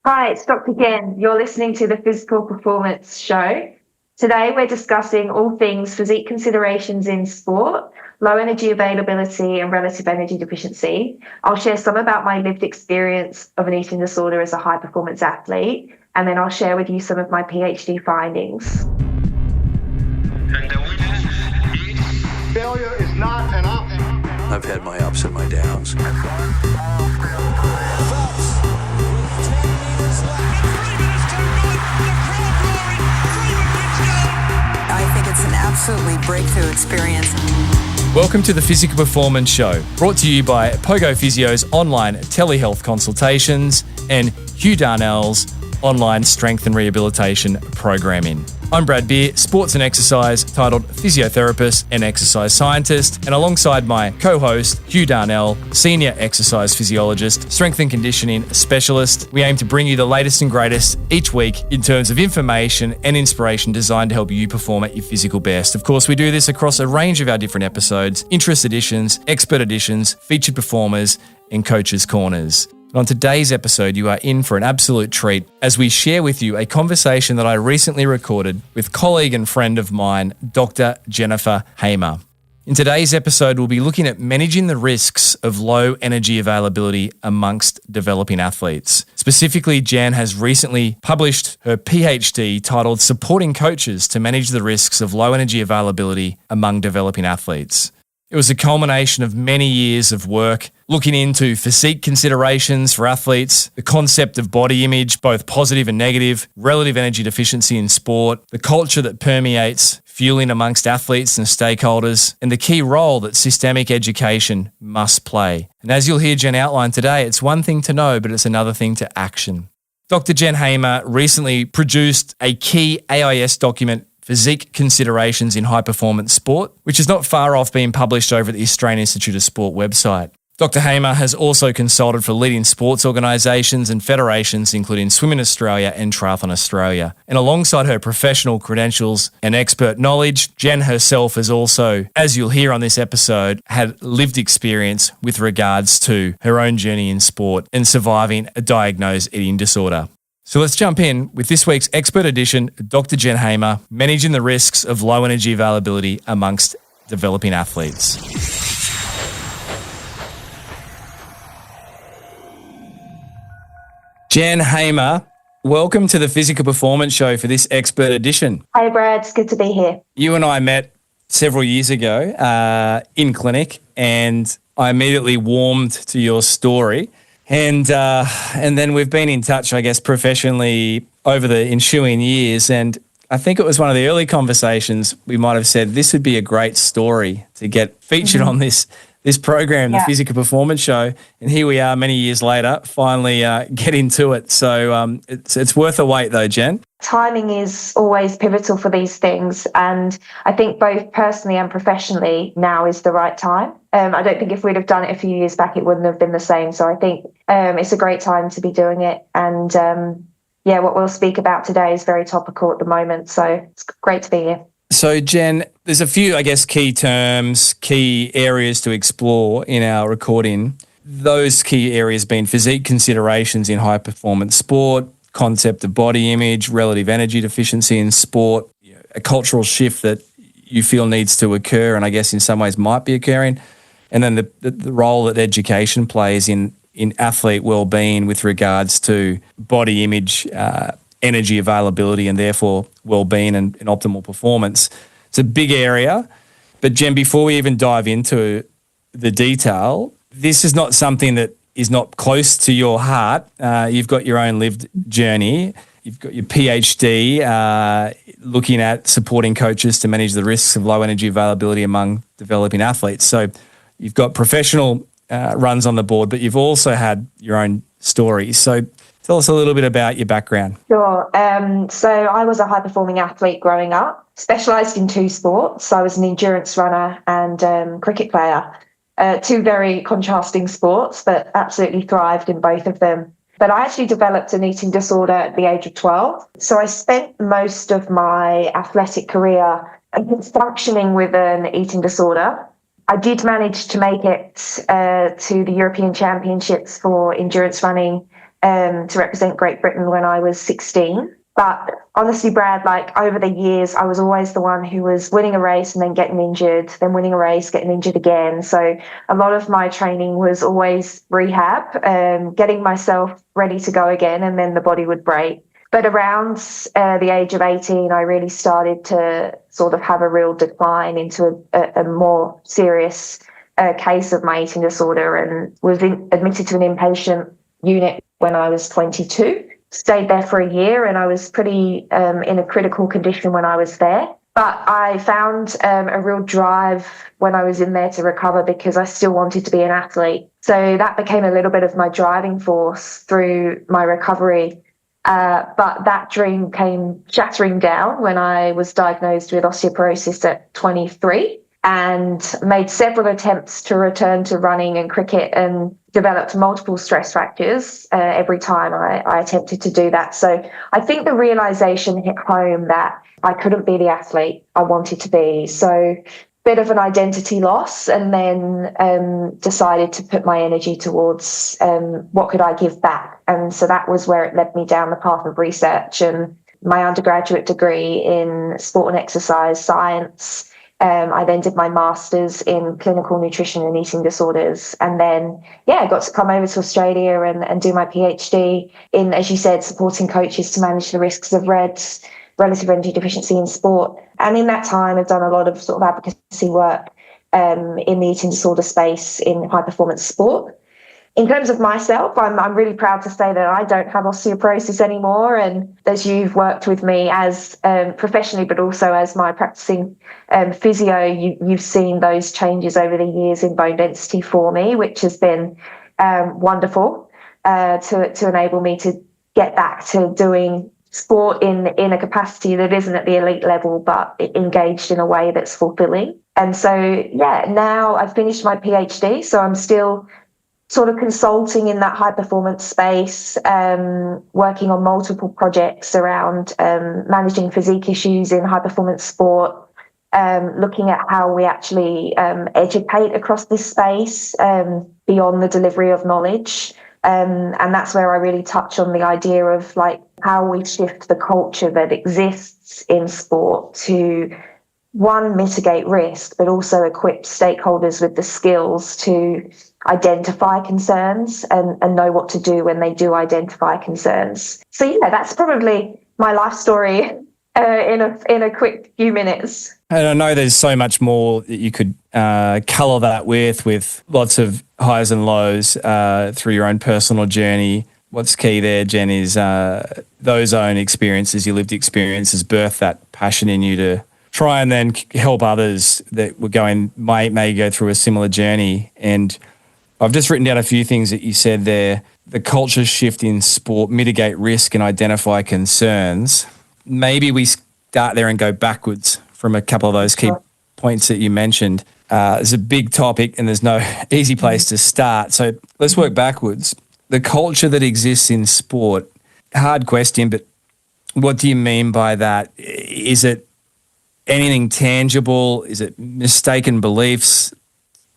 Hi, it's Dr. Jen. You're listening to the Physical Performance Show. Today we're discussing all things physique considerations in sport, low energy availability and relative energy deficiency. I'll share some about my lived experience of an eating disorder as a high performance athlete, and then I'll share with you some of my PhD findings. And the winner is... Failure is not an option. I've had my ups and my downs. I think it's an absolutely breakthrough experience. Welcome to the Physical Performance Show, brought to you by Pogo Physio's online telehealth consultations and Hugh Darnell's online strength and rehabilitation programming. I'm Brad Beer, sports and exercise, titled physiotherapist and exercise scientist, and alongside my co-host, Hugh Darnell, senior exercise physiologist, strength and conditioning specialist, we aim to bring you the latest and greatest each week in terms of information and inspiration designed to help you perform at your physical best. Of course, we do this across a range of our different episodes, interest editions, expert editions, featured performers, and coaches' corners. On today's episode, you are in for an absolute treat as we share with you a conversation that I recently recorded with colleague and friend of mine, Dr. Jennifer Hamer. In today's episode, we'll be looking at managing the risks of low energy availability amongst developing athletes. Specifically, Jan has recently published her PhD titled Supporting Coaches to Manage the Risks of Low Energy Availability Among Developing Athletes. It was a culmination of many years of work looking into physique considerations for athletes, the concept of body image, both positive and negative, relative energy deficiency in sport, the culture that permeates fueling amongst athletes and stakeholders, and the key role that systemic education must play. And as you'll hear Jen outline today, it's one thing to know, but it's another thing to action. Dr. Jen Hamer recently produced a key AIS document, Physique Considerations in High Performance Sport, which is not far off being published over at the Australian Institute of Sport website. Dr. Hamer has also consulted for leading sports organisations and federations, including Swimming Australia and Triathlon Australia. And alongside her professional credentials and expert knowledge, Jen herself has also, as you'll hear on this episode, had lived experience with regards to her own journey in sport and surviving a diagnosed eating disorder. So let's jump in with this week's expert edition, Dr. Jen Hamer, managing the risks of low energy availability amongst developing athletes. Jen Hamer, welcome to the Physical Performance Show for this expert edition. Hi Brad, it's good to be here. You and I met several years ago in clinic, and I immediately warmed to your story. And then we've been in touch, I guess, professionally over the ensuing years. And I think it was one of the early conversations we might have said this would be a great story to get featured on this program, the Physical Performance Show. And here we are many years later, finally getting to it. So it's worth a wait though, Jen. Timing is always pivotal for these things. And I think both personally and professionally, now is the right time. I don't think if we'd have done it a few years back, it wouldn't have been the same. So I think it's a great time to be doing it. And what we'll speak about today is very topical at the moment. So it's great to be here. So Jen, there's a few, I guess, key terms, key areas to explore in our recording. Those key areas being physique considerations in high performance sport, concept of body image, relative energy deficiency in sport, a cultural shift that you feel needs to occur and I guess in some ways might be occurring. And then the role that education plays in athlete well-being with regards to body image, energy availability, and therefore well-being and optimal performance. It's a big area. But Jen, before we even dive into the detail, this is not something that is not close to your heart. You've got your own lived journey. You've got your PhD looking at supporting coaches to manage the risks of low energy availability among developing athletes. So you've got professional runs on the board, but you've also had your own story. So tell us a little bit about your background. Sure. So I was a high-performing athlete growing up, specialised in two sports. I was an endurance runner and cricket player. Two very contrasting sports, but absolutely thrived in both of them. But I actually developed an eating disorder at the age of 12. So I spent most of my athletic career functioning with an eating disorder. I did manage to make it to the European Championships for endurance running to represent Great Britain when I was 16. But honestly, Brad, like over the years, I was always the one who was winning a race and then getting injured, then winning a race, getting injured again. So a lot of my training was always rehab, getting myself ready to go again, and then the body would break. But around the age of 18, I really started to sort of have a real decline into a more serious case of my eating disorder, and was admitted to an inpatient unit when I was 22. Stayed there for a year, and I was pretty in a critical condition when I was there. But I found a real drive when I was in there to recover, because I still wanted to be an athlete. So that became a little bit of my driving force through my recovery. But that dream came shattering down when I was diagnosed with osteoporosis at 23, and made several attempts to return to running and cricket, and developed multiple stress fractures every time I attempted to do that. So I think the realization hit home that I couldn't be the athlete I wanted to be. So bit of an identity loss, and then decided to put my energy towards what could I give back. And so that was where it led me down the path of research, and my undergraduate degree in sport and exercise science. I then did my master's in clinical nutrition and eating disorders, and then I got to come over to Australia and do my PhD in, as you said, supporting coaches to manage the risks of REDS, relative energy deficiency in sport. And in that time, I've done a lot of sort of advocacy work in the eating disorder space in high performance sport. In terms of myself, I'm really proud to say that I don't have osteoporosis anymore. And as you've worked with me as professionally, but also as my practicing physio, you've seen those changes over the years in bone density for me, which has been wonderful to enable me to get back to doing sport in a capacity that isn't at the elite level, but engaged in a way that's fulfilling. And so, now I've finished my PhD, so I'm still sort of consulting in that high performance space, working on multiple projects around managing physique issues in high performance sport, looking at how we actually educate across this space beyond the delivery of knowledge. And that's where I really touch on the idea of like how we shift the culture that exists in sport to, one, mitigate risk, but also equip stakeholders with the skills to identify concerns and know what to do when they do identify concerns. So that's probably my life story in a quick few minutes. And I know there's so much more that you could colour that with lots of highs and lows through your own personal journey. What's key there, Jen, is those own experiences, your lived experiences, birth that passion in you to try and then help others that were may go through a similar journey. And I've just written down a few things that you said there. The culture shift in sport, mitigate risk and identify concerns. Maybe we start there and go backwards from a couple of those key points that you mentioned. It's a big topic and there's no easy place to start. So let's work backwards. The culture that exists in sport, hard question, but what do you mean by that? Is it anything tangible? Is it mistaken beliefs,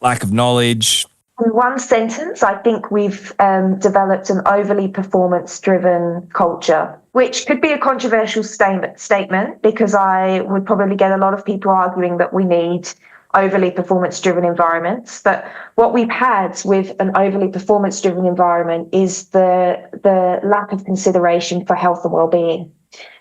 lack of knowledge? In one sentence, I think we've developed an overly performance-driven culture, which could be a controversial statement because I would probably get a lot of people arguing that we need overly performance-driven environments. But what we've had with an overly performance-driven environment is the lack of consideration for health and well-being.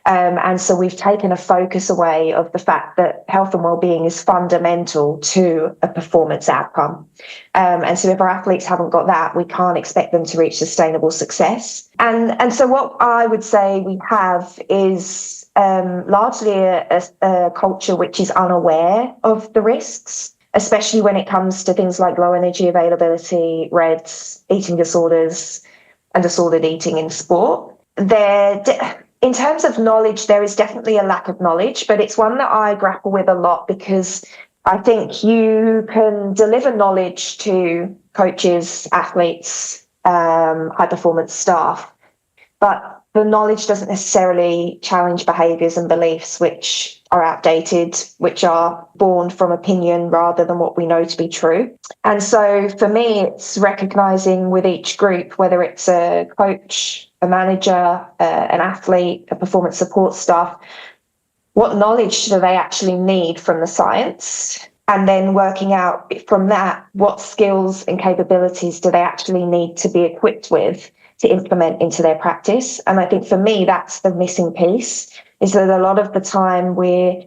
And so we've taken a focus away of the fact that health and well-being is fundamental to a performance outcome. And so if our athletes haven't got that, we can't expect them to reach sustainable success. And so what I would say we have is largely a culture which is unaware of the risks, especially when it comes to things like low energy availability, REDS, eating disorders, and disordered eating in sport. In terms of knowledge, there is definitely a lack of knowledge, but it's one that I grapple with a lot because I think you can deliver knowledge to coaches, athletes, high performance staff, but the knowledge doesn't necessarily challenge behaviours and beliefs which are outdated, which are born from opinion rather than what we know to be true. And so for me, it's recognising with each group, whether it's a coach, a manager, an athlete, a performance support staff, what knowledge do they actually need from the science? And then working out from that, what skills and capabilities do they actually need to be equipped with to implement into their practice. And I think for me, that's the missing piece, is that a lot of the time we're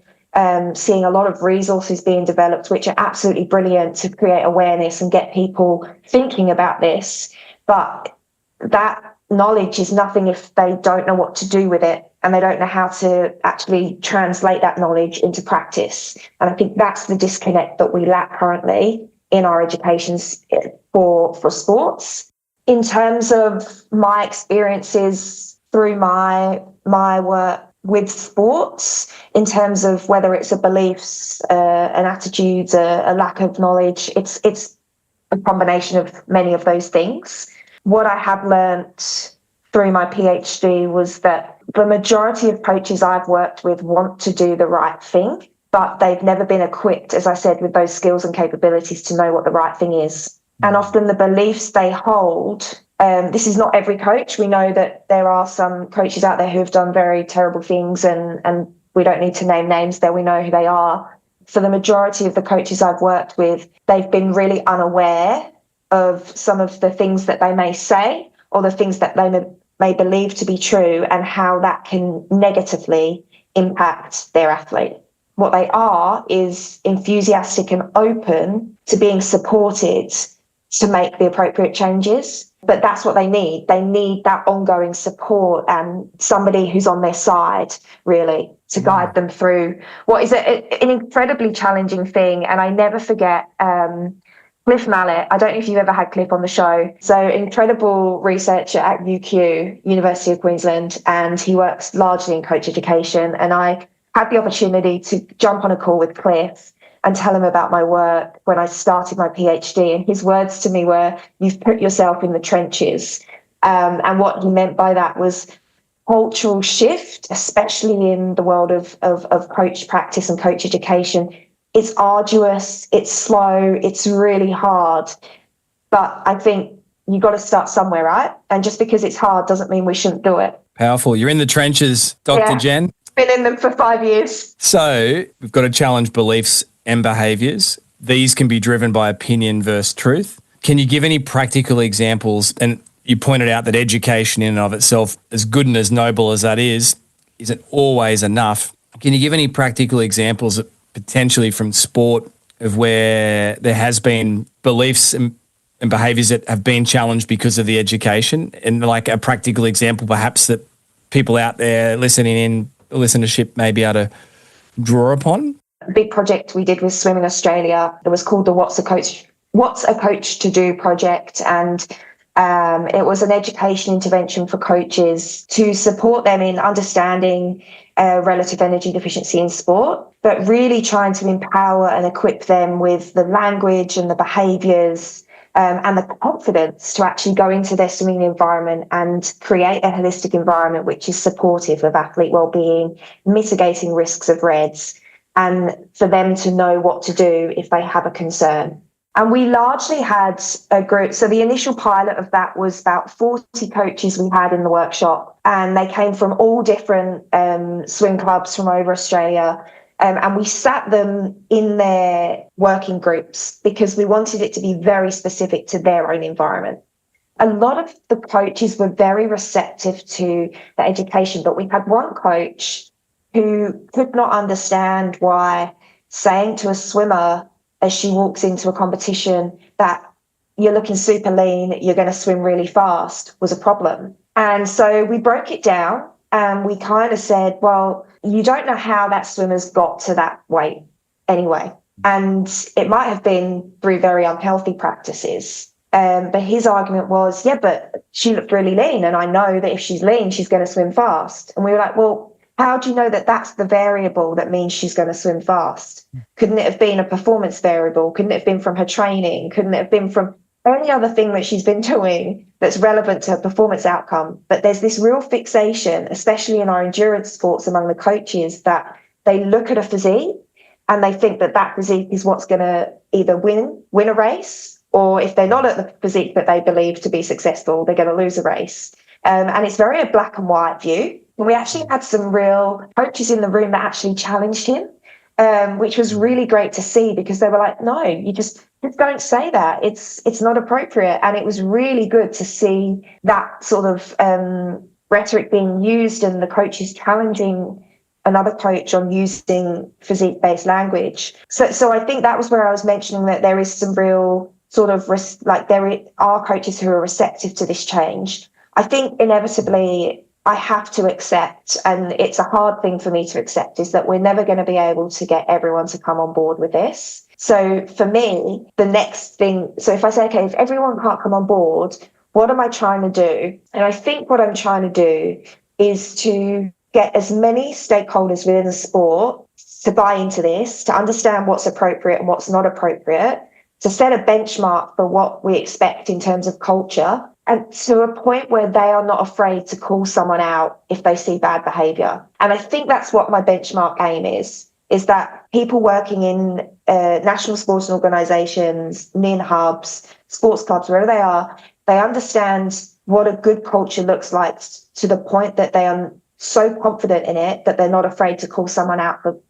seeing a lot of resources being developed, which are absolutely brilliant to create awareness and get people thinking about this. But that knowledge is nothing if they don't know what to do with it and they don't know how to actually translate that knowledge into practice. And I think that's the disconnect that we lack currently in our educations for sports. In terms of my experiences through my work with sports, in terms of whether it's a beliefs, an attitudes, a lack of knowledge, it's a combination of many of those things. What I have learnt through my PhD was that the majority of coaches I've worked with want to do the right thing, but they've never been equipped, as I said, with those skills and capabilities to know what the right thing is. And often the beliefs they hold, this is not every coach. We know that there are some coaches out there who have done very terrible things, and we don't need to name names there. We know who they are. For the majority of the coaches I've worked with, they've been really unaware of some of the things that they may say or the things that they may believe to be true and how that can negatively impact their athlete. What they are is enthusiastic and open to being supported to make the appropriate changes. But that's what they need. They need that ongoing support and somebody who's on their side, really, to guide them through what is an incredibly challenging thing. And I never forget Cliff Mallet. I don't know if you've ever had Cliff on the show. So incredible researcher at UQ, University of Queensland, and he works largely in coach education. And I had the opportunity to jump on a call with Cliff and tell him about my work when I started my PhD. And his words to me were, "You've put yourself in the trenches." And what he meant by that was cultural shift, especially in the world of coach practice and coach education. It's arduous, it's slow, it's really hard. But I think you've got to start somewhere, right? And just because it's hard doesn't mean we shouldn't do it. Powerful. You're in the trenches, Dr. Jen. Been in them for 5 years. So we've got to challenge beliefs and behaviours. These can be driven by opinion versus truth. Can you give any practical examples? And you pointed out that education in and of itself, as good and as noble as that isn't always enough. Can you give any practical examples potentially from sport of where there has been beliefs and behaviours that have been challenged because of the education? And like a practical example perhaps that people out there listening in, listenership may be able to draw upon? A big project we did with Swimming Australia, it was called the What's a Coach to Do project. And it was an education intervention for coaches to support them in understanding relative energy deficiency in sport, but really trying to empower and equip them with the language and the behaviours and the confidence to actually go into their swimming environment and create a holistic environment which is supportive of athlete wellbeing, mitigating risks of REDs, and for them to know what to do if they have a concern. And we largely had a group. So the initial pilot of that was about 40 coaches we had in the workshop, and they came from all different swim clubs from over Australia. And we sat them in their working groups because we wanted it to be very specific to their own environment. A lot of the coaches were very receptive to the education, but we had one coach who could not understand why saying to a swimmer as she walks into a competition that you're looking super lean, you're going to swim really fast was a problem. And so we broke it down and we kind of said, well, you don't know how that swimmer's got to that weight anyway. And it might have been through very unhealthy practices. But his argument was, yeah, but she looked really lean. And I know that if she's lean, she's going to swim fast. And we were like, well, how do you know that that's the variable that means she's going to swim fast? Couldn't it have been a performance variable? Couldn't it have been from her training? Couldn't it have been from any other thing that she's been doing that's relevant to a performance outcome. But there's this real fixation, especially in our endurance sports among the coaches, that they look at a physique and they think that that physique is what's going to either win a race, or if they're not at the physique that they believe to be successful, they're going to lose a race. And it's very a black and white view. And we actually had some real coaches in the room that actually challenged him, which was really great to see, because they were like, no, you just don't say that. It's not appropriate. And it was really good to see that sort of rhetoric being used and the coaches challenging another coach on using physique-based language. So I think that was where I was mentioning that there is some real sort of there are coaches who are receptive to this change. I think inevitably I have to accept, and it's a hard thing for me to accept, is that we're never going to be able to get everyone to come on board with this. So for me, the next thing, so if I say, okay, if everyone can't come on board, what am I trying to do? And I think what I'm trying to do is to get as many stakeholders within the sport to buy into this, to understand what's appropriate and what's not appropriate, to set a benchmark for what we expect in terms of culture, and to a point where they are not afraid to call someone out if they see bad behaviour. And I think that's what my benchmark aim is that people working in national sports organisations, NIN hubs, sports clubs, wherever they are, they understand what a good culture looks like to the point that they are so confident in it that they're not afraid to call someone out for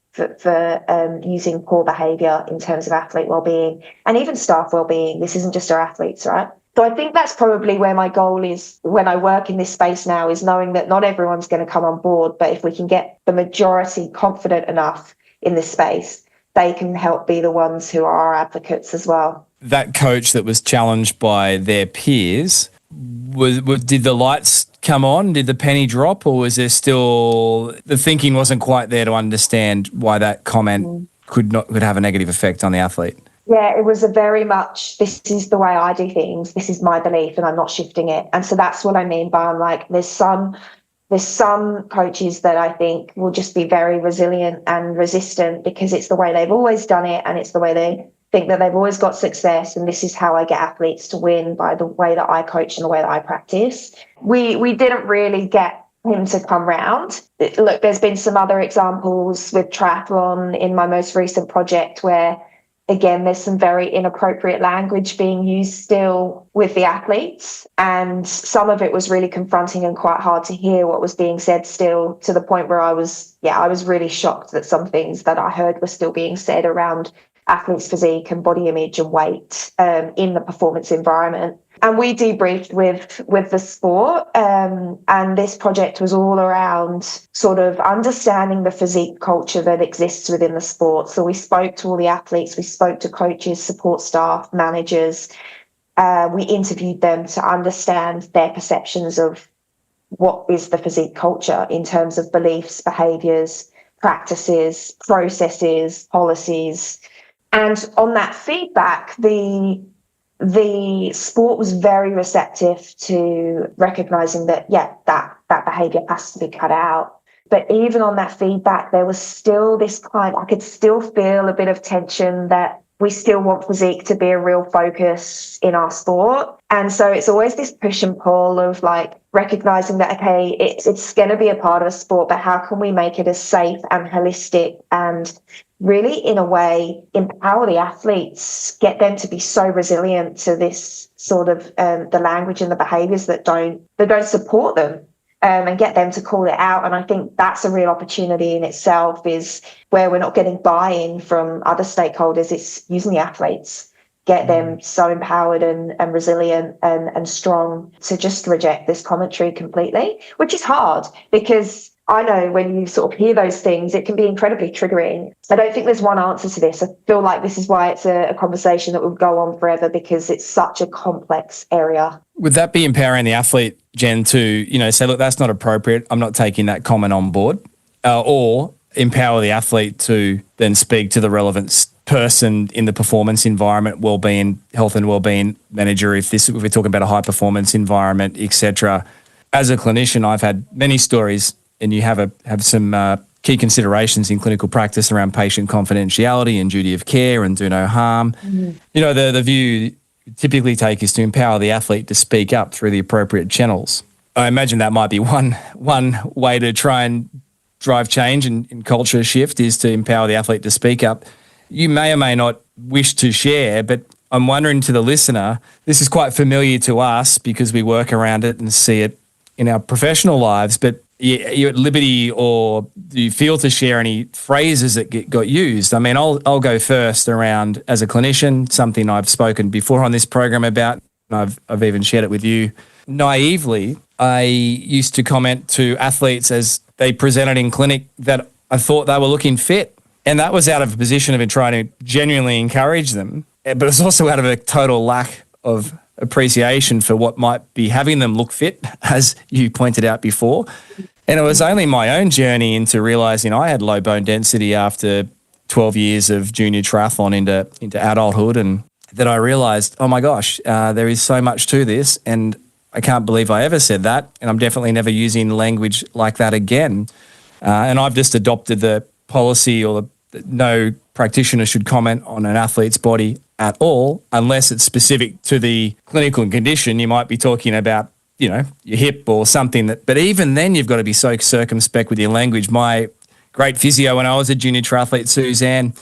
using poor behaviour in terms of athlete wellbeing and even staff wellbeing. This isn't just our athletes, right? So I think that's probably where my goal is when I work in this space now, is knowing that not everyone's going to come on board, but if we can get the majority confident enough in this space, they can help be the ones who are our advocates as well. That coach that was challenged by their peers, did the lights come on? Did the penny drop, or was there still the thinking wasn't quite there to understand why that comment could have a negative effect on the athlete? Yeah, it was a very much, this is the way I do things, this is my belief and I'm not shifting it. And so that's what I mean by, I'm like, there's some coaches that I think will just be very resilient and resistant because it's the way they've always done it and it's the way they think that they've always got success, and this is how I get athletes to win, by the way that I coach and the way that I practice. We didn't really get him to come round. Look, there's been some other examples with triathlon in my most recent project where, again, there's some very inappropriate language being used still with the athletes, and some of it was really confronting and quite hard to hear what was being said still, to the point where I was really shocked that some things that I heard were still being said around athletes' physique and body image and weight in the performance environment. And we debriefed with the sport, and this project was all around sort of understanding the physique culture that exists within the sport. So we spoke to all the athletes, we spoke to coaches, support staff, managers. We interviewed them to understand their perceptions of what is the physique culture in terms of beliefs, behaviours, practices, processes, policies. And on that feedback, the sport was very receptive to recognising that, that behaviour has to be cut out. But even on that feedback, there was still this I could still feel a bit of tension that we still want physique to be a real focus in our sport. And so it's always this push and pull of like recognising that, okay, it's going to be a part of a sport, but how can we make it as safe and holistic and really, in a way, empower the athletes, get them to be so resilient to this sort of the language and the behaviours that don't support them, and get them to call it out. And I think that's a real opportunity in itself, is where we're not getting buy-in from other stakeholders. It's using the athletes, get them so empowered and resilient and strong to just reject this commentary completely, which is hard, because I know when you sort of hear those things, it can be incredibly triggering. I don't think there's one answer to this. I feel like this is why it's a conversation that will go on forever, because it's such a complex area. Would that be empowering the athlete, Jen, to, say, look, that's not appropriate, I'm not taking that comment on board, or empower the athlete to then speak to the relevant person in the performance environment, wellbeing, health and wellbeing manager, if we're talking about a high performance environment, etc. As a clinician, I've had many stories, and you have some key considerations in clinical practice around patient confidentiality and duty of care and do no harm. Mm-hmm. The view typically take is to empower the athlete to speak up through the appropriate channels. I imagine that might be one way to try and drive change and culture shift is to empower the athlete to speak up. You may or may not wish to share, but I'm wondering to the listener, this is quite familiar to us because we work around it and see it in our professional lives, but you're at liberty or do you feel to share any phrases that got used? I mean, I'll go first around as a clinician, something I've spoken before on this program about, and I've even shared it with you. Naively, I used to comment to athletes as they presented in clinic that I thought they were looking fit. And that was out of a position of trying to genuinely encourage them, but it's also out of a total lack of appreciation for what might be having them look fit, as you pointed out before. And it was only my own journey into realising I had low bone density after 12 years of junior triathlon into adulthood, and that I realised, oh my gosh, there is so much to this, and I can't believe I ever said that, and I'm definitely never using language like that again. And I've just adopted the policy or no practitioner should comment on an athlete's body at all unless it's specific to the clinical condition. You might be talking about, your hip or something but even then you've got to be so circumspect with your language. My great physio when I was a junior triathlete, Suzanne,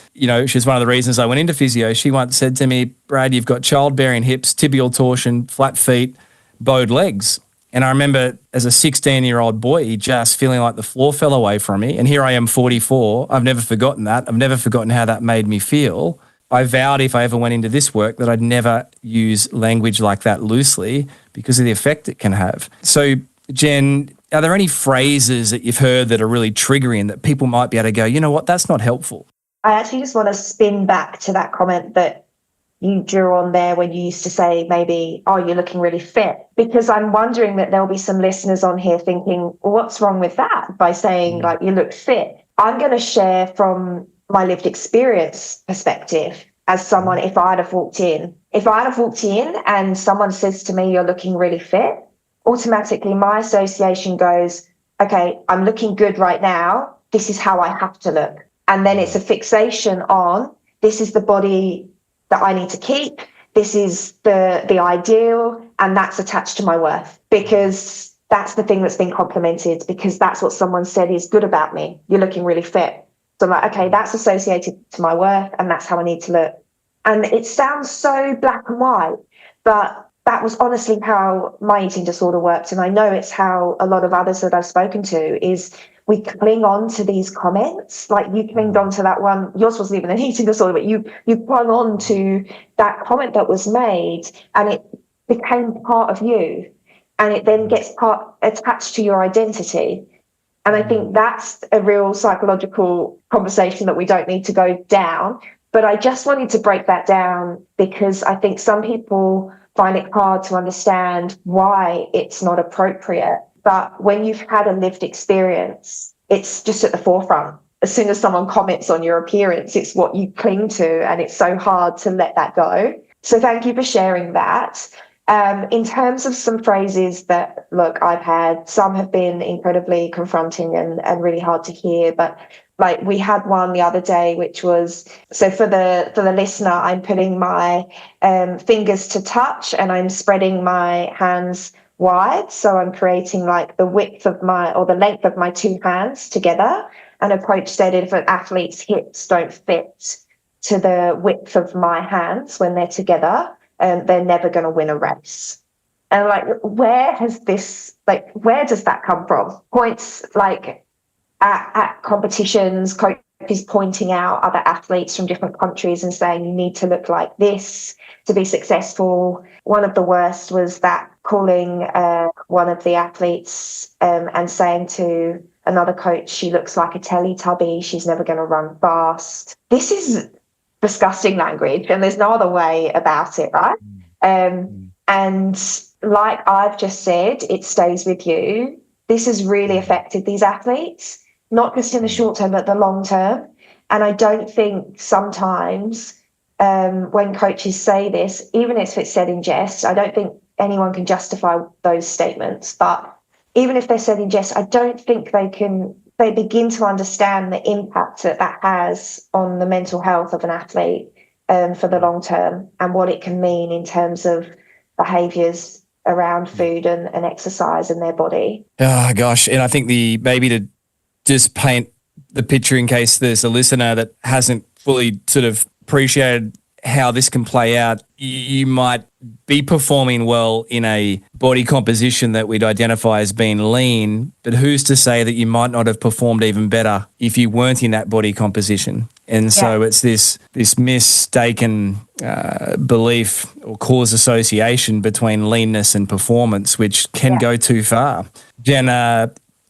she's one of the reasons I went into physio. She once said to me, Brad, you've got childbearing hips, tibial torsion, flat feet, bowed legs. And I remember as a 16-year-old boy just feeling like the floor fell away from me. And here I am, 44. I've never forgotten that. I've never forgotten how that made me feel. I vowed if I ever went into this work that I'd never use language like that loosely because of the effect it can have. So, Jen, are there any phrases that you've heard that are really triggering that people might be able to go, you know what, that's not helpful? I actually just want to spin back to that comment that you drew on there when you used to say maybe, oh, you're looking really fit, because I'm wondering that there'll be some listeners on here thinking, well, what's wrong with that by saying like you look fit? I'm going to share from my lived experience perspective as someone, if I'd have walked in and someone says to me, you're looking really fit, automatically my association goes, okay, I'm looking good right now. This is how I have to look. And then it's a fixation on this is the body that I need to keep. This is the ideal, and that's attached to my worth because that's the thing that's been complimented because that's what someone said is good about me. You're looking really fit. So I'm like, okay, that's associated to my worth and that's how I need to look. And it sounds so black and white, but that was honestly how my eating disorder worked. And I know it's how a lot of others that I've spoken to is we cling on to these comments. Like you clinged on to that one. Yours wasn't even an eating disorder, but you clung on to that comment that was made and it became part of you. And it then gets attached to your identity. And I think that's a real psychological conversation that we don't need to go down. But I just wanted to break that down because I think some people find it hard to understand why it's not appropriate. But when you've had a lived experience, it's just at the forefront. As soon as someone comments on your appearance, it's what you cling to, and it's so hard to let that go. So thank you for sharing that. In terms of some phrases that, look, I've had, some have been incredibly confronting and really hard to hear, but like we had one the other day, which was, so for the listener, I'm putting my fingers to touch and I'm spreading my hands wide. So I'm creating like the length of my two hands together. An approach said if an athlete's hips don't fit to the width of my hands when they're together, they're never going to win a race. And like, where does that come from? Points like at competitions, coaches pointing out other athletes from different countries and saying you need to look like this to be successful. One of the worst was that calling one of the athletes and saying to another coach, she looks like a Teletubby, she's never going to run fast. This is disgusting language and there's no other way about it, right? And like I've just said, it stays with you. This has really affected these athletes, not just in the short term, but the long term. And I don't think sometimes when coaches say this, even if it's said in jest, I don't think anyone can justify those statements. But even if they're said in jest, I don't think they begin to understand the impact that has on the mental health of an athlete. for the long term, and what it can mean in terms of behaviours around food and exercise in their body. Oh, gosh. And I think maybe to just paint the picture in case there's a listener that hasn't fully sort of appreciated how this can play out, you might be performing well in a body composition that we'd identify as being lean, but who's to say that you might not have performed even better if you weren't in that body composition? And so it's this mistaken belief or cause association between leanness and performance, which can go too far. Jen,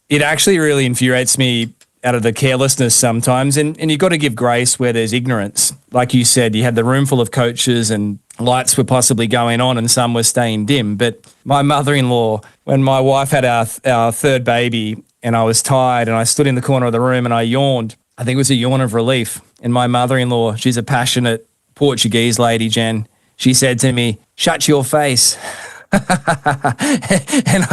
it actually really infuriates me out of the carelessness sometimes, and you've got to give grace where there's ignorance. Like you said, you had the room full of coaches and lights were possibly going on and some were staying dim. But my mother-in-law, when my wife had our third baby and I was tired and I stood in the corner of the room and I yawned, I think it was a yawn of relief. And my mother-in-law, she's a passionate Portuguese lady, Jen, she said to me, "Shut your face." and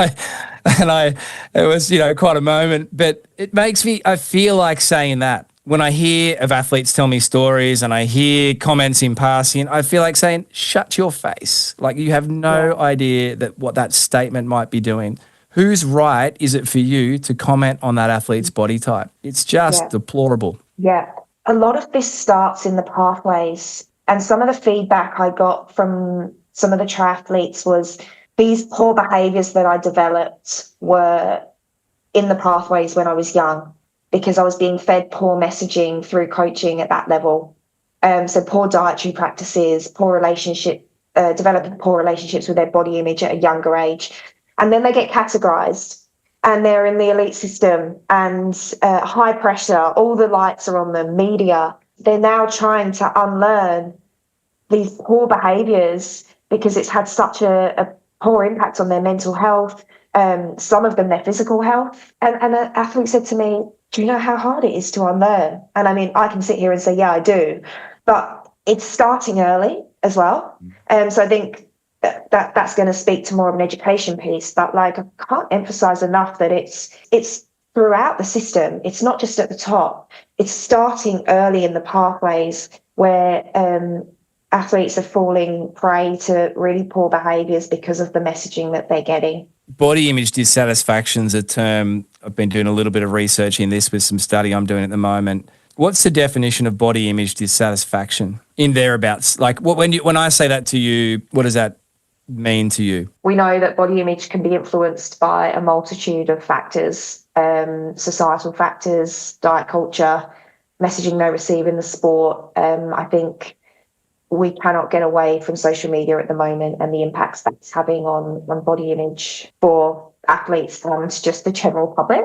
it was, quite a moment, but it makes me, I feel like saying that when I hear of athletes tell me stories and I hear comments in passing, I feel like saying, shut your face. Like you have no idea that what that statement might be doing. Whose right is it for you to comment on that athlete's body type? It's just deplorable. Yeah. A lot of this starts in the pathways, and some of the feedback I got from some of the triathletes was these poor behaviours that I developed were in the pathways when I was young because I was being fed poor messaging through coaching at that level. So poor dietary practices, developing poor relationships with their body image at a younger age. And then they get categorised and they're in the elite system and high pressure, all the lights are on them, media. They're now trying to unlearn these poor behaviours because it's had such a poor impact on their mental health, some of them their physical health. And an athlete said to me, do you know how hard it is to unlearn? And I mean, I can sit here and say, yeah, I do, but it's starting early as well. So I think that's going to speak to more of an education piece, but like I can't emphasize enough that it's throughout the system. It's not just at the top. It's starting early in the pathways where athletes are falling prey to really poor behaviours because of the messaging that they're getting. Body image dissatisfaction is a term. I've been doing a little bit of research in this with some study I'm doing at the moment. What's the definition of body image dissatisfaction in thereabouts? Like when I say that to you, what does that mean to you? We know that body image can be influenced by a multitude of factors, societal factors, diet culture, messaging they receive in the sport. I think we cannot get away from social media at the moment and the impacts that's having on body image for athletes and just the general public.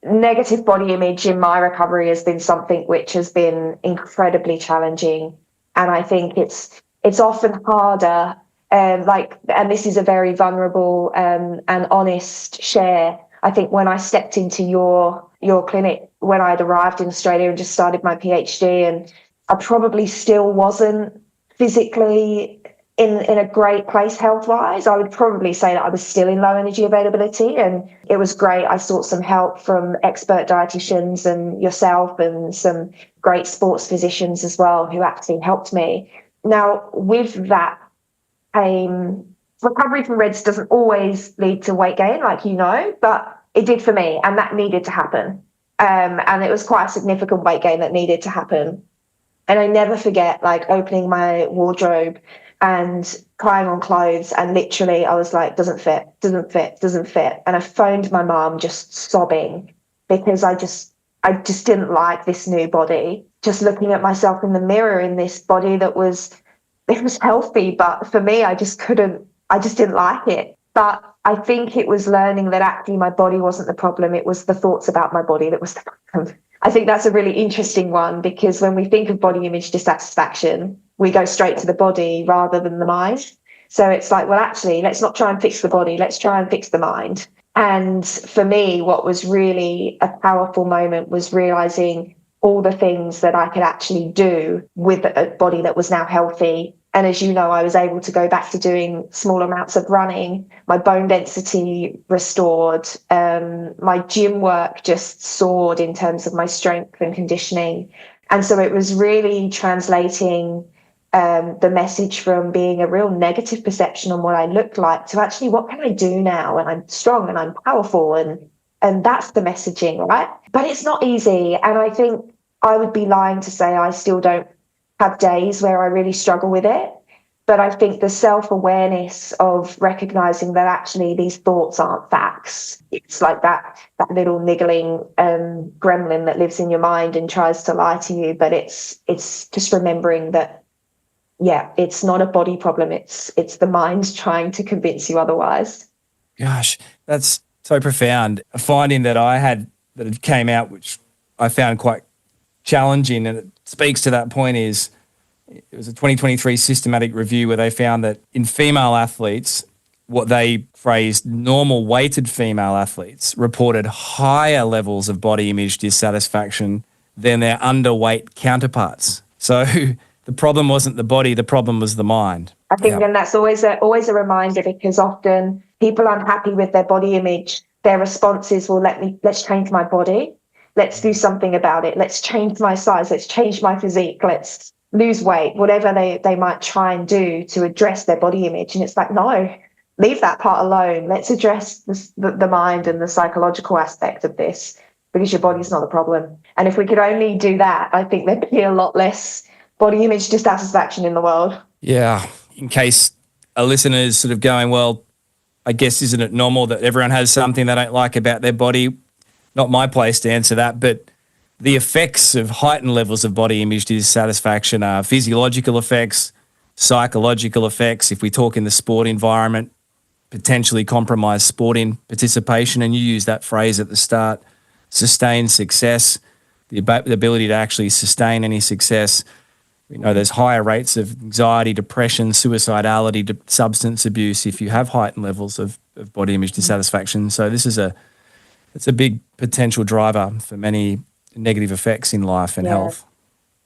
Negative body image in my recovery has been something which has been incredibly challenging. And I think it's often harder, and this is a very vulnerable and honest share. I think when I stepped into your clinic, when I'd arrived in Australia and just started my PhD, and I probably still wasn't physically in a great place health-wise. I would probably say that I was still in low energy availability, and it was great. I sought some help from expert dietitians and yourself and some great sports physicians as well who actually helped me. Now, with that came recovery from RED-S doesn't always lead to weight gain, like you know, but it did for me, and that needed to happen. And it was quite a significant weight gain that needed to happen. And I never forget, like, opening my wardrobe and trying on clothes, and literally I was like, doesn't fit. And I phoned my mum just sobbing because I just didn't like this new body. Just looking at myself in the mirror in this body it was healthy, but for me, I just didn't like it. But I think it was learning that actually my body wasn't the problem. It was the thoughts about my body that was the problem. I think that's a really interesting one, because when we think of body image dissatisfaction, we go straight to the body rather than the mind. So it's like, well, actually, let's not try and fix the body. Let's try and fix the mind. And for me, what was really a powerful moment was realizing all the things that I could actually do with a body that was now healthy. And as you know, I was able to go back to doing small amounts of running, my bone density restored, my gym work just soared in terms of my strength and conditioning. And so it was really translating the message from being a real negative perception on what I look like to actually what can I do now, and I'm strong and I'm powerful, and that's the messaging, right? But it's not easy, and I think I would be lying to say I still don't have days where I really struggle with it. But I think the self-awareness of recognizing that actually these thoughts aren't facts. It's like that little niggling gremlin that lives in your mind and tries to lie to you. But it's just remembering that, yeah, it's not a body problem. It's the mind trying to convince you otherwise. Gosh, that's so profound. A finding that I had that it came out, which I found quite challenging, and it speaks to that point, is it was a 2023 systematic review where they found that in female athletes, what they phrased normal weighted female athletes reported higher levels of body image dissatisfaction than their underweight counterparts. So the problem wasn't the body, the problem was the mind. I think then that's always a reminder, because often people unhappy with their body image, their responses will let's change my body. Let's do something about it. Let's change my size. Let's change my physique. Let's lose weight, whatever they might try and do to address their body image. And it's like, no, leave that part alone. Let's address the mind and the psychological aspect of this, because your body's not the problem. And if we could only do that, I think there'd be a lot less body image dissatisfaction in the world. Yeah. In case a listener is sort of going, well, I guess isn't it normal that everyone has something they don't like about their body? Not my place to answer that, but the effects of heightened levels of body image dissatisfaction are physiological effects, psychological effects. If we talk in the sport environment, potentially compromise sporting participation, and you use that phrase at the start, sustained success, the ability to actually sustain any success. We know there's higher rates of anxiety, depression, suicidality, substance abuse if you have heightened levels of body image dissatisfaction. So this is it's a big potential driver for many negative effects in life and health.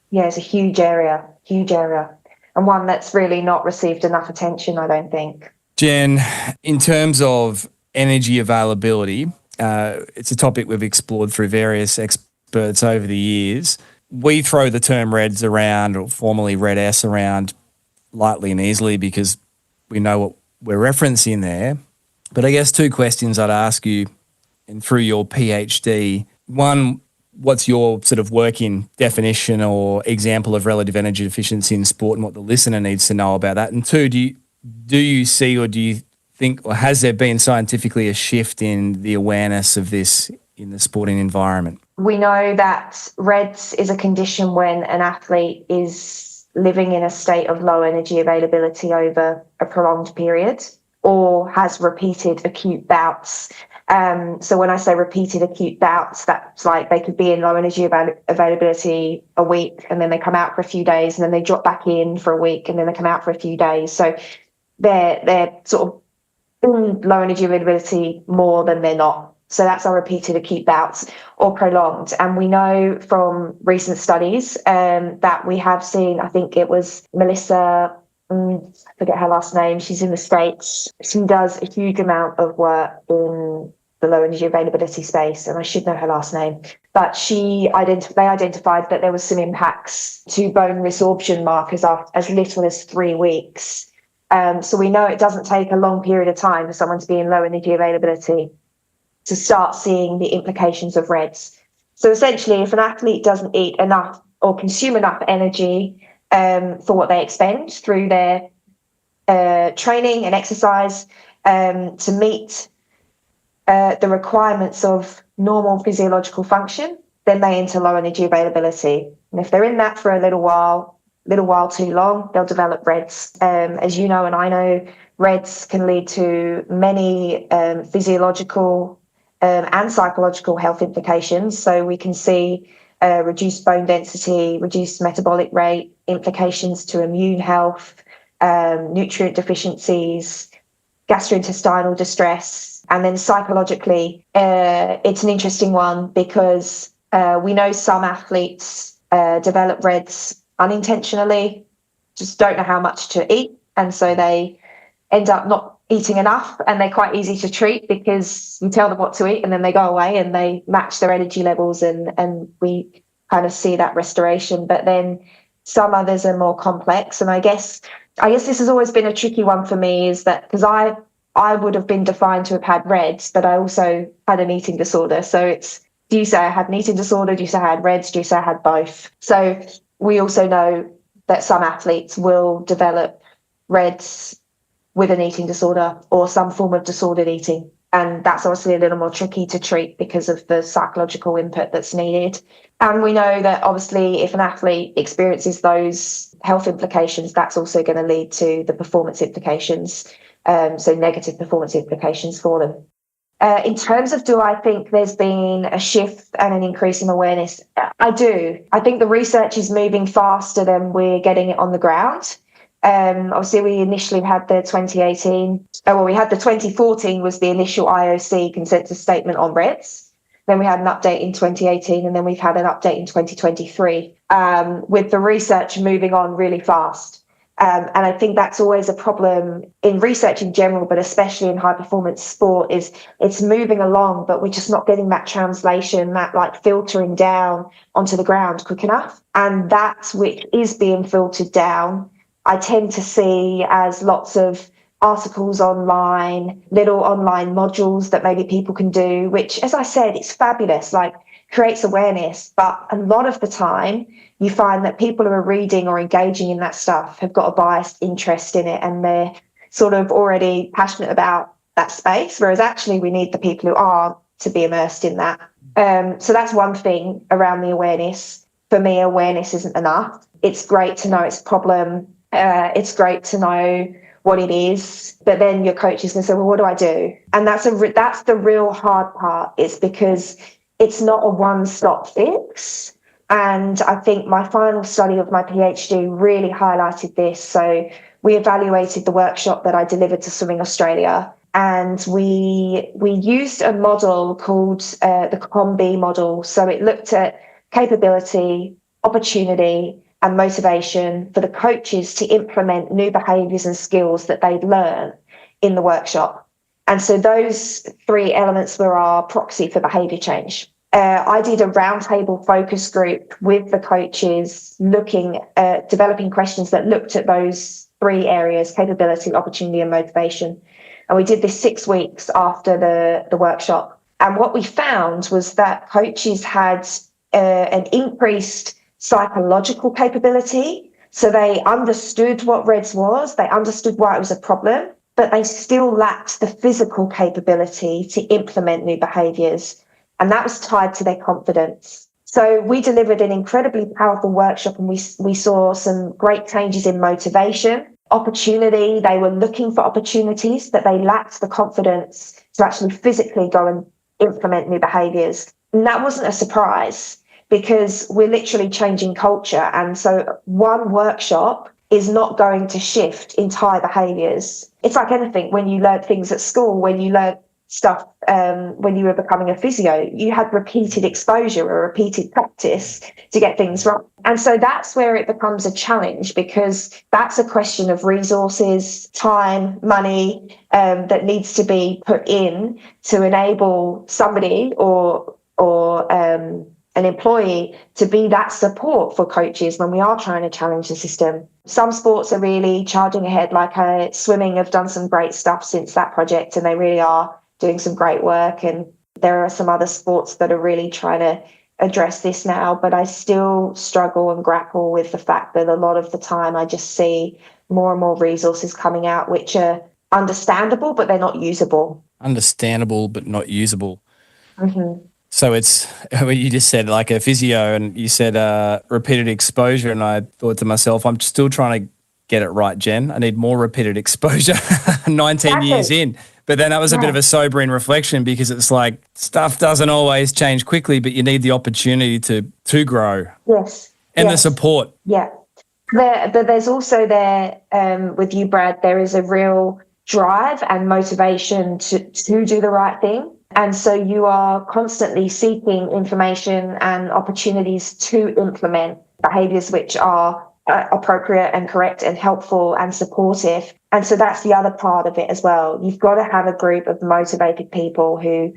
Yeah, it's a huge area, and one that's really not received enough attention, I don't think. Jen, in terms of energy availability, it's a topic we've explored through various experts over the years. We throw the term REDS around, or formerly RED-S around, lightly and easily because we know what we're referencing there. But I guess two questions I'd ask you, and through your PhD. One, what's your sort of working definition or example of relative energy deficiency in sport, and what the listener needs to know about that? And two, do you see, or do you think, or has there been scientifically a shift in the awareness of this in the sporting environment? We know that REDS is a condition when an athlete is living in a state of low energy availability over a prolonged period, or has repeated acute bouts. So when I say repeated acute bouts, that's like they could be in low energy availability a week, and then they come out for a few days, and then they drop back in for a week, and then they come out for a few days. So they're sort of in low energy availability more than they're not. So that's our repeated acute bouts or prolonged. And we know from recent studies that we have seen, I think it was Melissa, I forget her last name, she's in the States. She does a huge amount of work in the low energy availability space, and I should know her last name. But they identified that there was some impacts to bone resorption markers as little as 3 weeks. So we know it doesn't take a long period of time for someone to be in low energy availability to start seeing the implications of REDS. So essentially, if an athlete doesn't eat enough or consume enough energy for what they expend through their training and exercise to meet the requirements of normal physiological function, then they enter low energy availability. And if they're in that for a little while too long, they'll develop REDS. As you know, and I know, REDS can lead to many physiological and psychological health implications. So we can see reduced bone density, reduced metabolic rate, implications to immune health, nutrient deficiencies, gastrointestinal distress. And then psychologically, it's an interesting one because we know some athletes develop REDS unintentionally, just don't know how much to eat. And so they end up not eating enough, and they're quite easy to treat because you tell them what to eat and then they go away and they match their energy levels, and we kind of see that restoration. But then Some others are more complex. And I guess this has always been a tricky one for me, is that because I would have been defined to have had REDS, but I also had an eating disorder. So it's, do you say I had an eating disorder? Do you say I had REDS? Do you say I had both? So we also know that some athletes will develop REDS with an eating disorder or some form of disordered eating. And that's obviously a little more tricky to treat because of the psychological input that's needed. And we know that obviously if an athlete experiences those health implications, that's also going to lead to the performance implications, so negative performance implications for them. In terms of, do I think there's been a shift and an increase in awareness? I do. I think the research is moving faster than we're getting it on the ground. Obviously, we initially had the 2018, we had the 2014 was the initial IOC consensus statement on REDS. Then we had an update in 2018, and then we've had an update in 2023, with the research moving on really fast. And I think that's always a problem in research in general, but especially in high performance sport, is it's moving along, but we're just not getting that translation, that like filtering down onto the ground quick enough. And that which is being filtered down, I tend to see as lots of articles online, little online modules that maybe people can do, which, as I said, it's fabulous, like creates awareness. But a lot of the time, you find that people who are reading or engaging in that stuff have got a biased interest in it, and they're sort of already passionate about that space, whereas actually we need the people who aren't to be immersed in that. So that's one thing around the awareness. For me, awareness isn't enough. It's great to know it's a problem. It's great to know what it is, but then your coach is going to say, well, what do I do? And that's the real hard part. It's because it's not a one-stop fix. And I think my final study of my PhD really highlighted this. So we evaluated the workshop that I delivered to Swimming Australia, and we used a model called the COM-B model. So it looked at capability, opportunity, and motivation for the coaches to implement new behaviours and skills that they'd learn in the workshop. And so those three elements were our proxy for behaviour change. I did a roundtable focus group with the coaches looking at developing questions that looked at those three areas: capability, opportunity, and motivation. And we did this 6 weeks after the workshop. And what we found was that coaches had an increased psychological capability. So they understood what REDS was, they understood why it was a problem, but they still lacked the physical capability to implement new behaviours. And that was tied to their confidence. So we delivered an incredibly powerful workshop, and we saw some great changes in motivation, opportunity. They were looking for opportunities, but they lacked the confidence to actually physically go and implement new behaviours. And that wasn't a surprise, because we're literally changing culture. And so one workshop is not going to shift entire behaviours. It's like anything. When you learn things at school, when you learn stuff when you were becoming a physio, you had repeated exposure or repeated practice to get things right. And so that's where it becomes a challenge, because that's a question of resources, time, money that needs to be put in to enable somebody or an employee to be that support for coaches when we are trying to challenge the system. Some sports are really charging ahead, like swimming have done some great stuff since that project, and they really are doing some great work. And there are some other sports that are really trying to address this now, but I still struggle and grapple with the fact that a lot of the time I just see more and more resources coming out which are understandable, but they're not usable. Understandable, but not usable. Mm-hmm. So it's, you just said like a physio, and you said repeated exposure, and I thought to myself, I'm still trying to get it right, Jen. I need more repeated exposure 19 years in. But then that was a bit of a sobering reflection, because it's like stuff doesn't always change quickly, but you need the opportunity to grow. Yes. And the support. Yeah. But there's also with you, Brad, there is a real drive and motivation to do the right thing. And so you are constantly seeking information and opportunities to implement behaviours which are appropriate and correct and helpful and supportive. And so that's the other part of it as well. You've got to have a group of motivated people who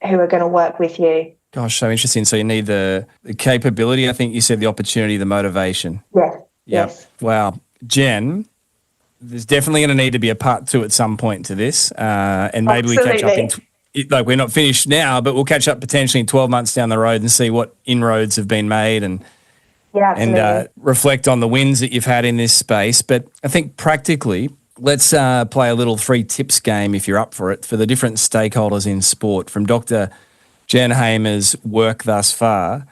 are going to work with you. Gosh, so interesting. So you need the capability, I think you said the opportunity, the motivation. Yes. Yep. Yes. Wow. Jen, there's definitely going to need to be a part 2 at some point to this. And maybe we catch up like we're not finished now, but we'll catch up potentially in 12 months down the road and see what inroads have been made and reflect on the wins that you've had in this space. But I think practically, let's play a little 3 tips game if you're up for it for the different stakeholders in sport from Dr. Jen Hamer's work thus far.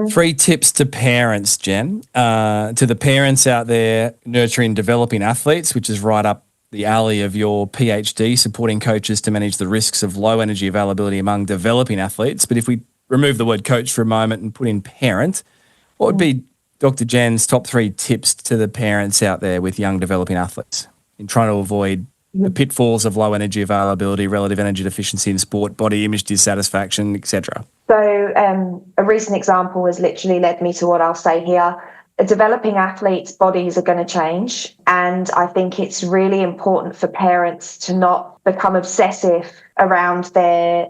3 tips to parents, Jen, to the parents out there nurturing developing athletes, which is right up the alley of your PhD, supporting coaches to manage the risks of low energy availability among developing athletes. But if we remove the word coach for a moment and put in parent, what would be Dr. Jen's top 3 tips to the parents out there with young developing athletes in trying to avoid the pitfalls of low energy availability, relative energy deficiency in sport, body image dissatisfaction, etc.? So a recent example has literally led me to what I'll say here. Developing athletes' bodies are going to change, and I think it's really important for parents to not become obsessive around their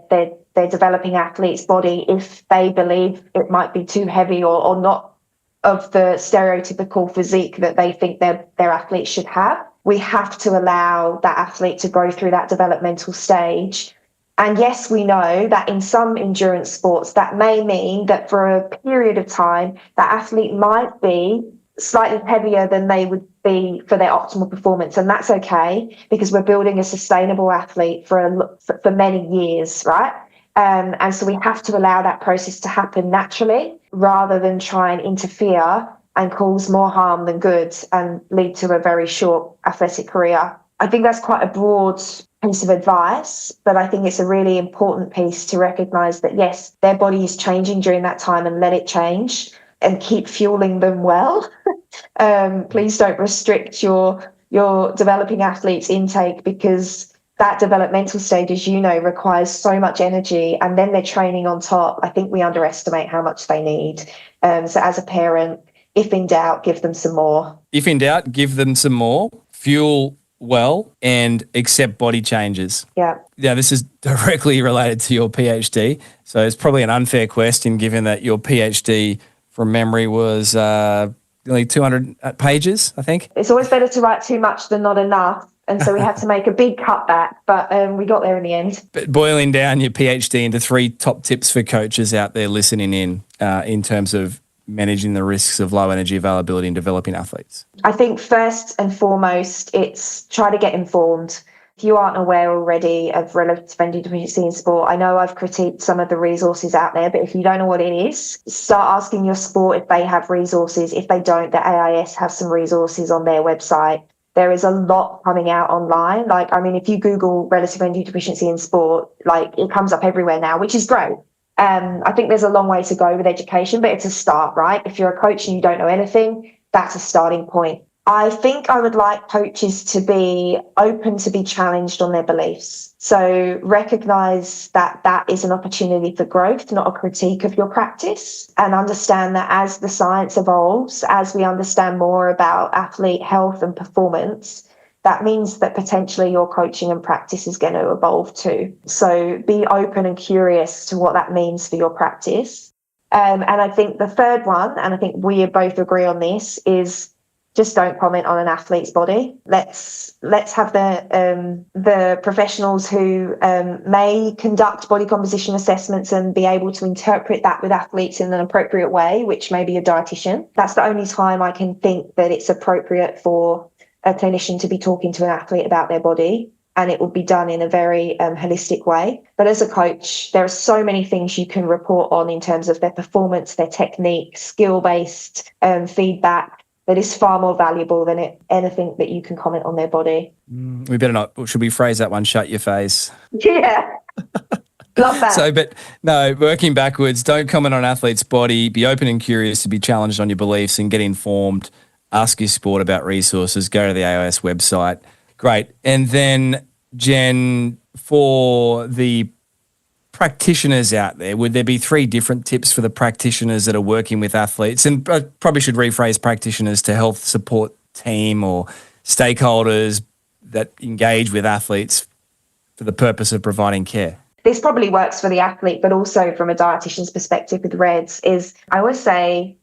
developing athlete's body if they believe it might be too heavy or not of the stereotypical physique that they think their athlete should have. We have to allow that athlete to go through that developmental stage. And yes, we know that in some endurance sports, that may mean that for a period of time, that athlete might be slightly heavier than they would be for their optimal performance. And that's okay, because we're building a sustainable athlete for many years, right? And so we have to allow that process to happen naturally rather than try and interfere and cause more harm than good and lead to a very short athletic career. I think that's quite a broad piece of advice, but I think it's a really important piece to recognise that, yes, their body is changing during that time and let it change and keep fueling them well. Please don't restrict your developing athlete's intake, because that developmental stage, as you know, requires so much energy, and then they're training on top. I think we underestimate how much they need. So as a parent, if in doubt, give them some more. If in doubt, give them some more. Fuel well and accept body changes. Yeah. Yeah, this is directly related to your PhD. So it's probably an unfair question given that your PhD from memory was nearly 200 pages, I think. It's always better to write too much than not enough. And so we had to make a big cutback, but we got there in the end. But boiling down your PhD into 3 top tips for coaches out there listening in terms of managing the risks of low energy availability in developing athletes? I think first and foremost, it's try to get informed. If you aren't aware already of relative energy deficiency in sport, I know I've critiqued some of the resources out there, but if you don't know what it is, start asking your sport if they have resources. If they don't, the AIS have some resources on their website. There is a lot coming out online. If you Google relative energy deficiency in sport, it comes up everywhere now, which is great. I think there's a long way to go with education, but it's a start, right? If you're a coach and you don't know anything, that's a starting point. I think I would like coaches to be open to be challenged on their beliefs. So recognize that that is an opportunity for growth, not a critique of your practice, and understand that as the science evolves, as we understand more about athlete health and performance, that means that potentially your coaching and practice is going to evolve too. So be open and curious to what that means for your practice. And I think the third one, and I think we both agree on this, is just don't comment on an athlete's body. Let's have the professionals who may conduct body composition assessments and be able to interpret that with athletes in an appropriate way, which may be a dietitian. That's the only time I can think that it's appropriate for a clinician to be talking to an athlete about their body, and it would be done in a very holistic way. But as a coach, there are so many things you can report on in terms of their performance, their technique, skill-based feedback that is far more valuable than anything that you can comment on their body. We better not. Should we phrase that one, shut your face? Yeah. Love that. So, but no, working backwards, don't comment on an athlete's body, be open and curious to be challenged on your beliefs and get informed. Ask your sport about resources, go to the AIS website. Great. And then, Jen, for the practitioners out there, would there be 3 different tips for the practitioners that are working with athletes? And I probably should rephrase practitioners to health support team or stakeholders that engage with athletes for the purpose of providing care. this probably works for the athlete, but also from a dietitian's perspective with RED-S, is I always say,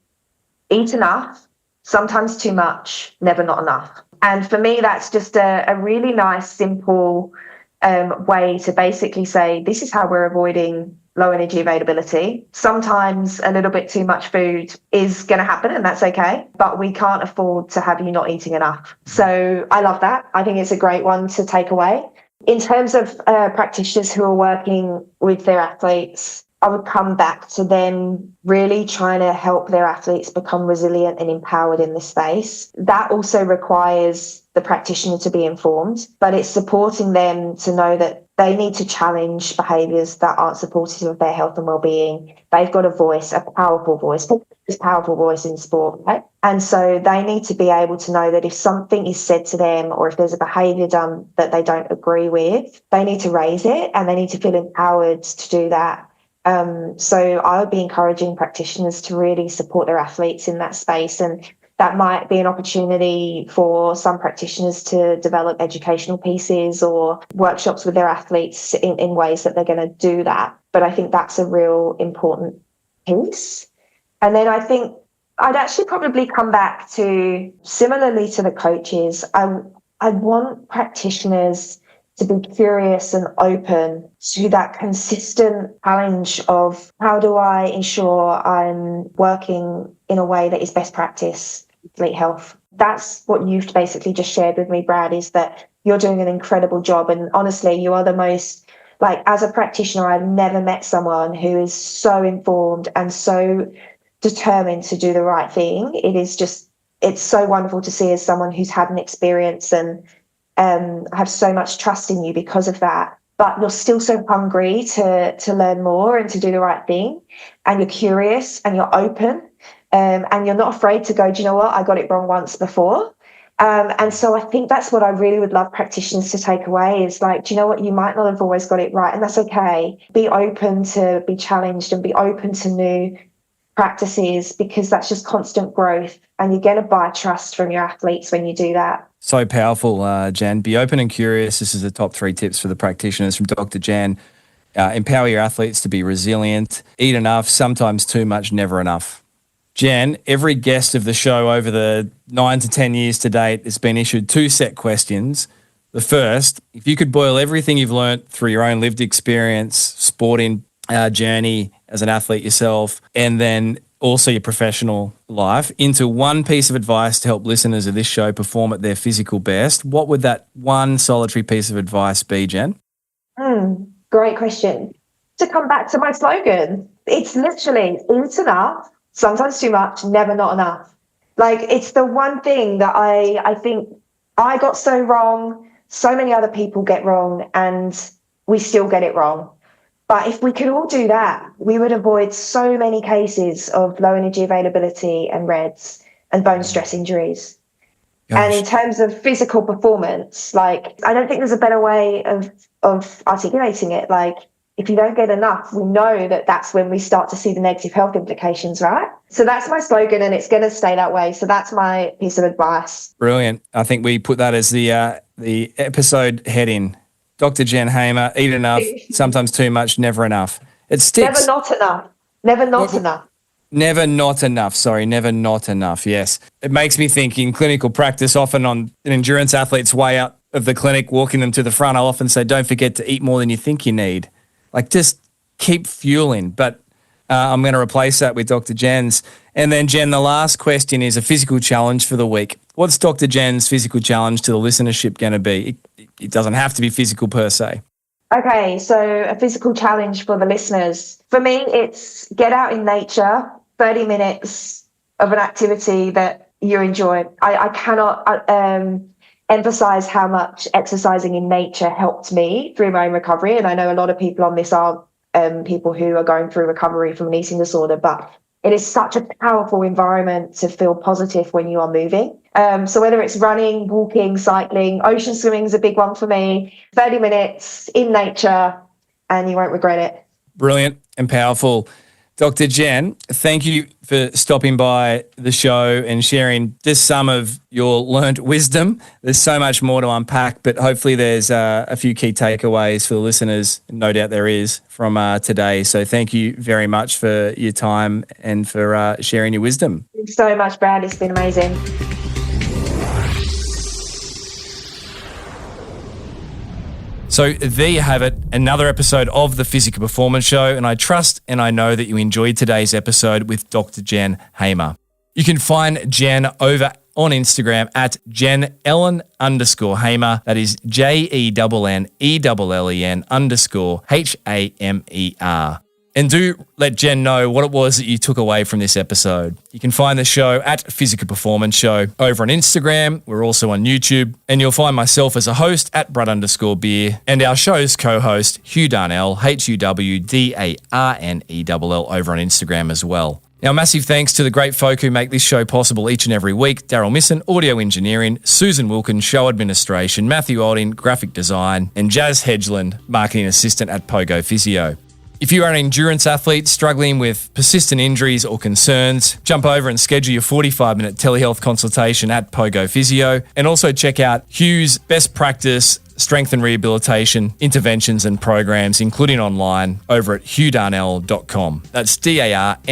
eat enough, sometimes too much, never not enough. And for me, that's just a really nice, simple way to basically say, this is how we're avoiding low energy availability. Sometimes a little bit too much food is going to happen, and that's okay, but we can't afford to have you not eating enough. So I love that. I think it's a great one to take away. In terms of practitioners who are working with their athletes, I would come back to them really trying to help their athletes become resilient and empowered in this space. That also requires the practitioner to be informed, but it's supporting them to know that they need to challenge behaviours that aren't supportive of their health and well-being. They've got a voice, a powerful voice, this powerful voice in sport, right? And so they need to be able to know that if something is said to them or if there's a behaviour done that they don't agree with, they need to raise it and they need to feel empowered to do that. So I would be encouraging practitioners to really support their athletes in that space, and that might be an opportunity for some practitioners to develop educational pieces or workshops with their athletes in ways that they're going to do that. But I think that's a real important piece. And then I think I'd actually probably come back to, similarly to the coaches, I want practitioners to be curious and open to that consistent challenge of how do I ensure I'm working in a way that is best practice, athlete health. That's what you've basically just shared with me, Brad, is that you're doing an incredible job. And honestly, you are the most, like, as a practitioner, I've never met someone who is so informed and so determined to do the right thing. It's so wonderful to see as someone who's had an experience and I have so much trust in you because of that. But you're still so hungry to learn more and to do the right thing. And you're curious and you're open and you're not afraid to go, do you know what? I got it wrong once before. And so I think that's what I really would love practitioners to take away is like, do you know what? You might not have always got it right. And that's okay. Be open to be challenged and be open to new practices, because that's just constant growth. And you're going to buy trust from your athletes when you do that. So powerful, Jan. Be open and curious. This is the top 3 tips for the practitioners from Dr. Jan. Empower your athletes to be resilient. Eat enough, sometimes too much, never enough. Jan, every guest of the show over the 9 to 10 years to date has been issued 2 set questions. The first, if you could boil everything you've learnt through your own lived experience, sporting journey as an athlete yourself, and then also your professional life, into one piece of advice to help listeners of this show perform at their physical best, what would that one solitary piece of advice be, Jen? Great question. To come back to my slogan, it's literally eat enough, sometimes too much, never not enough. Like, it's the one thing that I think I got so wrong, so many other people get wrong, and we still get it wrong. But if we could all do that, we would avoid so many cases of low energy availability and RED-S and bone stress injuries. Gosh. And in terms of physical performance, like, I don't think there's a better way of articulating it. Like, if you don't get enough, we know that that's when we start to see the negative health implications, right? So that's my slogan, and it's going to stay that way. So that's my piece of advice. Brilliant. I think we put that as the episode heading. Dr. Jen Hamer, eat enough, sometimes too much, never enough. It sticks. Never not enough. Never not enough. Never not enough. Sorry, never not enough. Yes. It makes me think in clinical practice, often on an endurance athlete's way out of the clinic, walking them to the front, I'll often say, don't forget to eat more than you think you need. Like, just keep fueling. But I'm going to replace that with Dr. Jen's. And then, Jen, the last question is a physical challenge for the week. What's Dr. Jen's physical challenge to the listenership going to be? It doesn't have to be physical per se. Okay, so a physical challenge for the listeners. For me, it's get out in nature, 30 minutes of an activity that you enjoy. I cannot emphasize how much exercising in nature helped me through my own recovery. And I know a lot of people on this are people who are going through recovery from an eating disorder, but it is such a powerful environment to feel positive when you are moving. So whether it's running, walking, cycling, ocean swimming is a big one for me. 30 minutes in nature and you won't regret it. Brilliant and powerful. Dr. Jen, thank you for stopping by the show and sharing just some of your learnt wisdom. There's so much more to unpack, but hopefully there's a few key takeaways for the listeners. No doubt there is from today. So thank you very much for your time and for sharing your wisdom. Thanks so much, Brad. It's been amazing. So there you have it, another episode of the Physique Performance Show, and I trust and I know that you enjoyed today's episode with Dr. Jen Hamer. You can find Jen over on Instagram at JenEllen_Hamer. That is JenNellEN_Hamer. And do let Jen know what it was that you took away from this episode. You can find the show at Physique Performance Show over on Instagram. We're also on YouTube. And you'll find myself as a host at Brud_Beer and our show's co-host, Hugh Darnell, HUWDARNELL, over on Instagram as well. Now, massive thanks to the great folk who make this show possible each and every week. Daryl Misson, audio engineering, Susan Wilkins, show administration, Matthew Olding, graphic design, and Jazz Hedgeland, marketing assistant at Pogo Physio. If you are an endurance athlete struggling with persistent injuries or concerns, jump over and schedule your 45-minute telehealth consultation at Pogo Physio, and also check out Hugh's best practice strength and rehabilitation interventions and programs, including online, over at hughdarnell.com. That's DARNELL.com.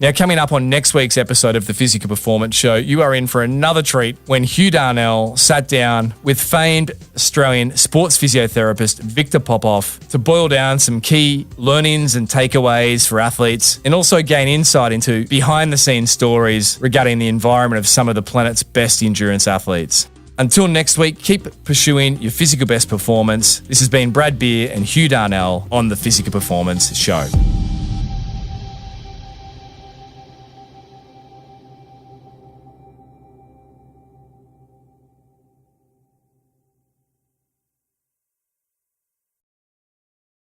Now, coming up on next week's episode of the Physique Performance Show, you are in for another treat when Hugh Darnell sat down with famed Australian sports physiotherapist Victor Popoff to boil down some key learnings and takeaways for athletes, and also gain insight into behind-the-scenes stories regarding the environment of some of the planet's best endurance athletes. Until next week, keep pursuing your physical best performance. This has been Brad Beer and Hugh Darnell on the Physique Performance Show.